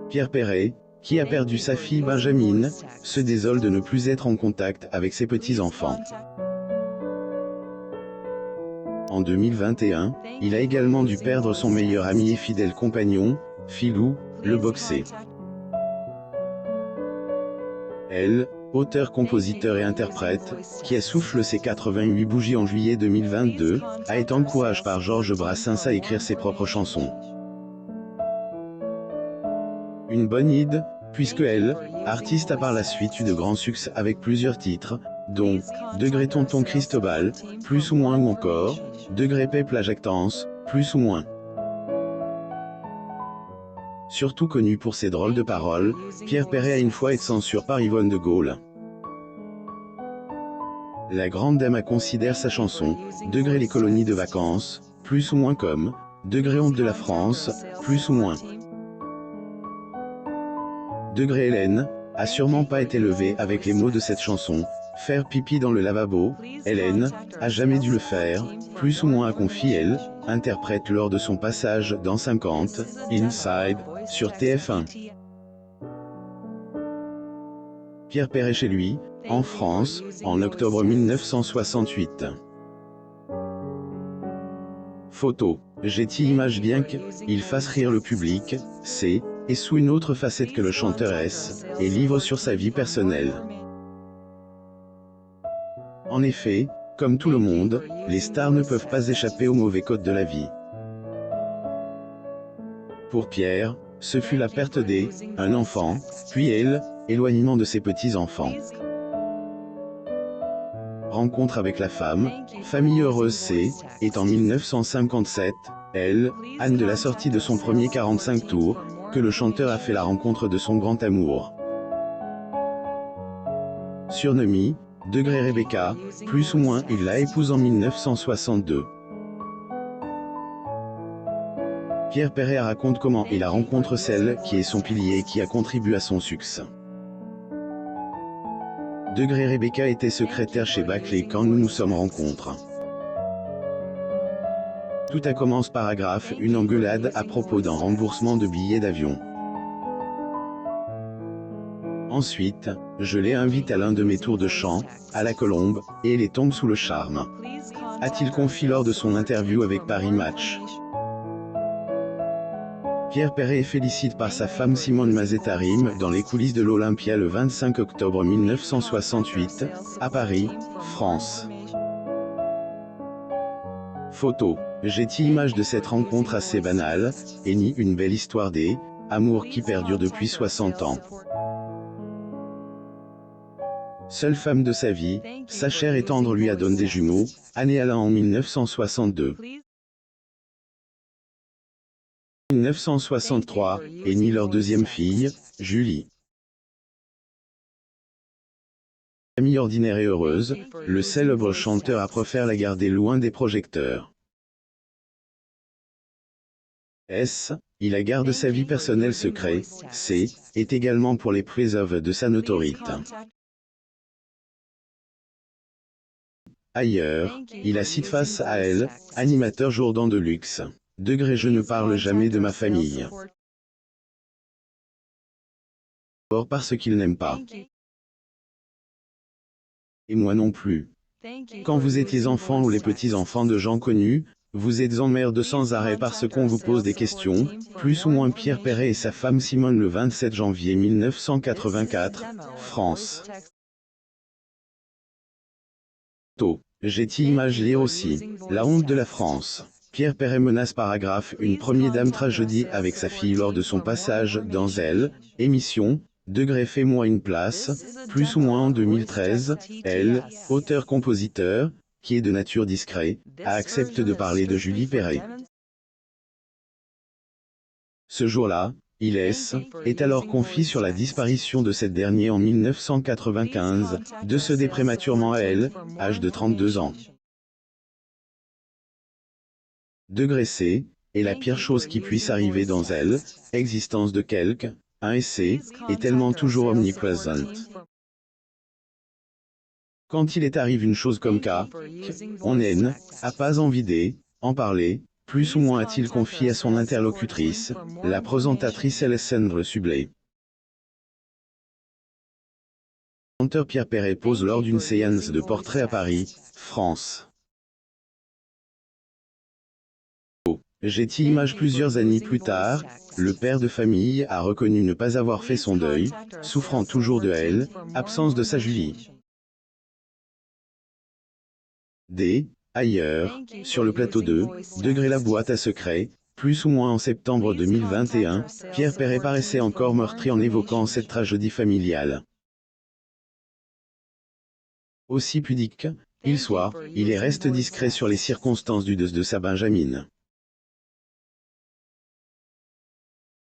Pierre Perret, qui a perdu sa fille Benjamine, se désole de ne plus être en contact avec ses petits-enfants. En 2021, il a également dû perdre son meilleur ami et fidèle compagnon, Philou, le boxer. Elle, auteur, compositeur et interprète, qui essouffle ses 88 bougies en juillet 2022, a été encouragée par Georges Brassens à écrire ses propres chansons. Une bonne idée, puisque elle, artiste, a par la suite eu de grands succès avec plusieurs titres, dont Degré Tonton Cristobal, plus ou moins, ou encore Degré Peuple à Jactance, plus ou moins. Surtout connu pour ses drôles de paroles, Pierre Perret a une fois été censuré par Yvonne de Gaulle. La grande dame considère sa chanson Degré les colonies de vacances, plus ou moins, comme Degré honte de la France, plus ou moins. Degré Hélène a sûrement pas été levée avec les mots de cette chanson. Faire pipi dans le lavabo, Hélène a jamais dû le faire, plus ou moins, a confié elle, interprète lors de son passage dans 50 Inside sur TF1. Pierre Perret chez lui, en France, en octobre 1968. Photo. Getty Images. Bien qu'il fasse rire le public, c'est, et sous une autre facette que le chanteur S, et livre sur sa vie personnelle. En effet, comme tout le monde, les stars ne peuvent pas échapper aux mauvais côtés de la vie. Pour Pierre, ce fut la perte d'un enfant, puis l'éloignement de ses petits-enfants. Rencontre avec la femme, famille heureuse. C'est en 1957, Anne, de la sortie de son premier 45 tours, que le chanteur a fait la rencontre de son grand amour. Surnommée Degré Rebecca, plus ou moins, il la épouse en 1962. Pierre Perret raconte comment il a rencontré celle qui est son pilier et qui a contribué à son succès. Degré Rebecca était secrétaire chez Barclays quand nous nous sommes rencontrés. Tout a commencé par une engueulade à propos d'un remboursement de billets d'avion. Ensuite, je l'ai invité à l'un de mes tours de chant, à la Colombe, et elle tombe sous le charme. A-t-il confié lors de son interview avec Paris Match. Pierre Perret est félicité par sa femme Simone Mazetarim dans les coulisses de l'Olympia le 25 octobre 1968, à Paris, France. Photo. Getty Images de cette rencontre assez banale, et ni une belle histoire d'amour qui perdure depuis 60 ans. Seule femme de sa vie, sa chère et tendre lui a donné des jumeaux, Anne et Alain en 1962. 1963, et ni leur deuxième fille, Julie. Famille ordinaire et heureuse, le célèbre chanteur a préféré la garder loin des projecteurs. Il a gardé sa vie personnelle secrète, est également pour les préserves de sa notoriété. Ailleurs, il a cité face à elle, animateur Jourdan de luxe. Degré je ne parle jamais de ma famille. Or parce qu'il n'aime pas. Et moi non plus. Quand vous étiez enfant ou les petits-enfants de gens connus, vous êtes emmerdés sans arrêt parce qu'on vous pose des questions, plus ou moins. Pierre Perret et sa femme Simone le 27 janvier 1984, France. Getty Images. Lire aussi. La honte de la France. Pierre Perret menace par une première dame tragédie avec sa fille lors de son passage dans émission, Degré fais-moi une place, plus ou moins en 2013, auteur-compositeur, qui est de nature discrète, a accepté de parler de Julie Perret. Ce jour-là, il est alors confié sur la disparition de cette dernière en 1995, décédée prématurément à âge de 32 ans. Degré est la pire chose qui puisse arriver dans existence de quelqu'un, est tellement toujours omniprésente. Quand il arrive une chose comme on n'a pas envie d'en parler, plus ou moins a-t-il confié à son interlocutrice, la présentatrice Alessandra Sublet. Le chanteur Pierre Perret pose lors d'une séance de portrait à Paris, France. Getty Images. Plusieurs années plus tard, le père de famille a reconnu ne pas avoir fait son deuil, souffrant toujours de elle, absence de sa Julie. Ailleurs, sur le plateau de Degré la boîte à secrets, plus ou moins en septembre 2021, Pierre Perret paraissait encore meurtri en évoquant cette tragédie familiale. Aussi pudique qu'il soit, il reste discret sur les circonstances du deuil de sa Benjamine.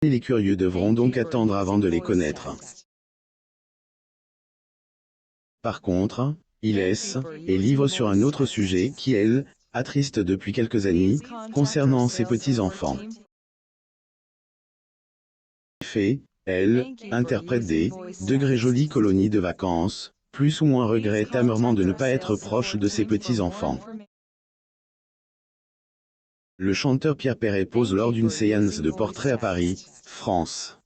Et les curieux devront donc attendre avant de les connaître. Par contre, il laisse et livre sur un autre sujet qui, elle, attriste depuis quelques années, concernant ses petits-enfants. En effet, elle interprète des degrés jolies colonies de vacances, plus ou moins regrette amèrement de ne pas être proche de ses petits-enfants. Le chanteur Pierre Perret pose lors d'une séance de portrait à Paris, France.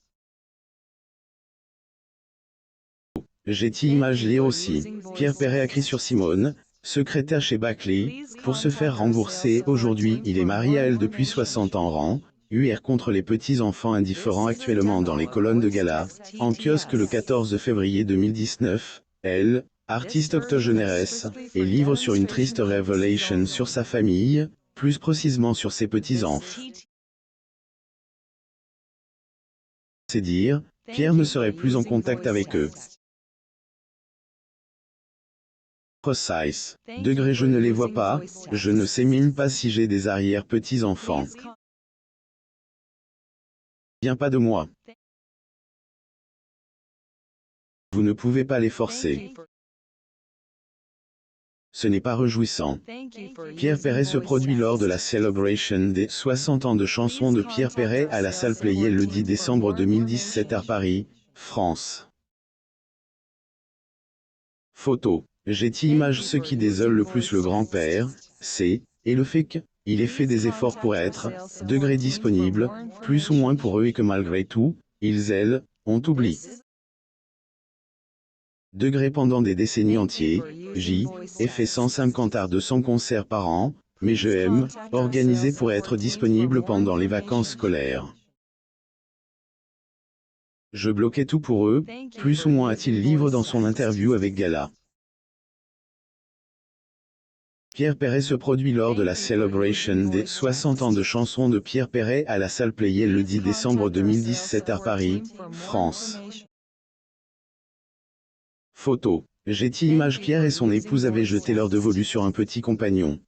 Getty Images. Lire aussi. Pierre Perret a écrit sur Simone, secrétaire chez Baclay, pour se faire rembourser. Aujourd'hui, il est marié à elle depuis 60 ans. Rang UR contre les petits-enfants indifférents actuellement dans les colonnes de gala, en kiosque le 14 février 2019. Elle, artiste octogénaire, et livre sur une triste révélation sur sa famille, plus précisément sur ses petits-enfants. C'est dire, Pierre ne serait plus en contact avec eux. Precise. Degré. Je ne les vois pas, je ne sais même pas si j'ai des arrière-petits-enfants. Viens pas de moi. Vous ne pouvez pas les forcer. Ce n'est pas réjouissant. Pierre Perret se produit lors de la celebration des 60 ans de chansons de Pierre Perret à la salle Playel le 10 décembre 2017 à Paris, France. Photo. Getty Images. Ce qui désole le plus le grand-père, c'est, et le fait qu'il ait fait des efforts pour être, degré disponible, plus ou moins pour eux et que malgré tout, elles, ont oublié. Degré. Pendant des décennies entières, j'ai fait 150 à 200 concerts par an, mais je aime organiser pour être disponible pendant les vacances scolaires. Je bloquais tout pour eux, plus ou moins a-t-il livré dans son interview avec Gala. Pierre Perret se produit lors de la celebration des 60 ans de chansons de Pierre Perret à la salle Playel le 10 décembre 2017 à Paris, France. Photo. Getty Images. Pierre et son épouse avaient jeté leur dévolu sur un petit compagnon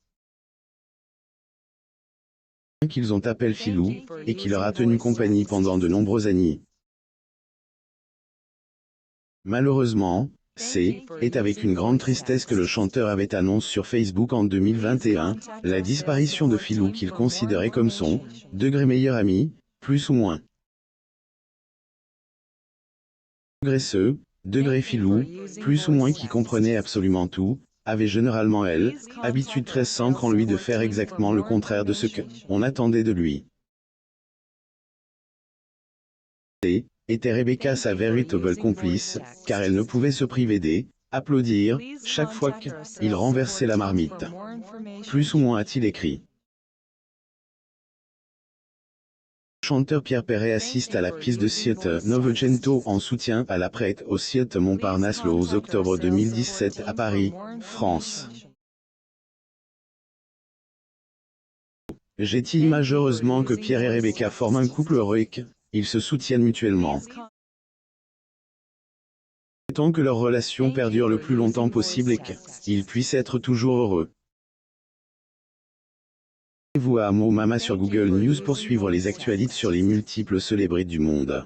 qu'ils ont appelé Filou, et qui leur a tenu compagnie pendant de nombreuses années. Malheureusement, est avec une grande tristesse que le chanteur avait annoncé sur Facebook en 2021, la disparition de Filou qu'il considérait comme son degré meilleur ami, plus ou moins. Degré Filou, plus ou moins qui comprenait absolument tout, avait généralement habitude très sans en lui de faire exactement le contraire de ce qu'on attendait de lui. Était Rebecca sa véritable complice, car elle ne pouvait se priver d'applaudir chaque fois qu'il renversait la marmite. Plus ou moins a-t-il écrit. Le chanteur Pierre Perret assiste à la pièce de Théâtre Novecento en soutien à la prête au Théâtre Montparnasse le 11 octobre 2017 à Paris, France. Getty Images. Heureusement que Pierre et Rebecca forment un couple heureux, ils se soutiennent mutuellement. Tant que leur relation perdure le plus longtemps possible et qu'ils puissent être toujours heureux. Abonnez-vous à Amo Mama sur Google News pour suivre les actualités sur les multiples célébrités du monde.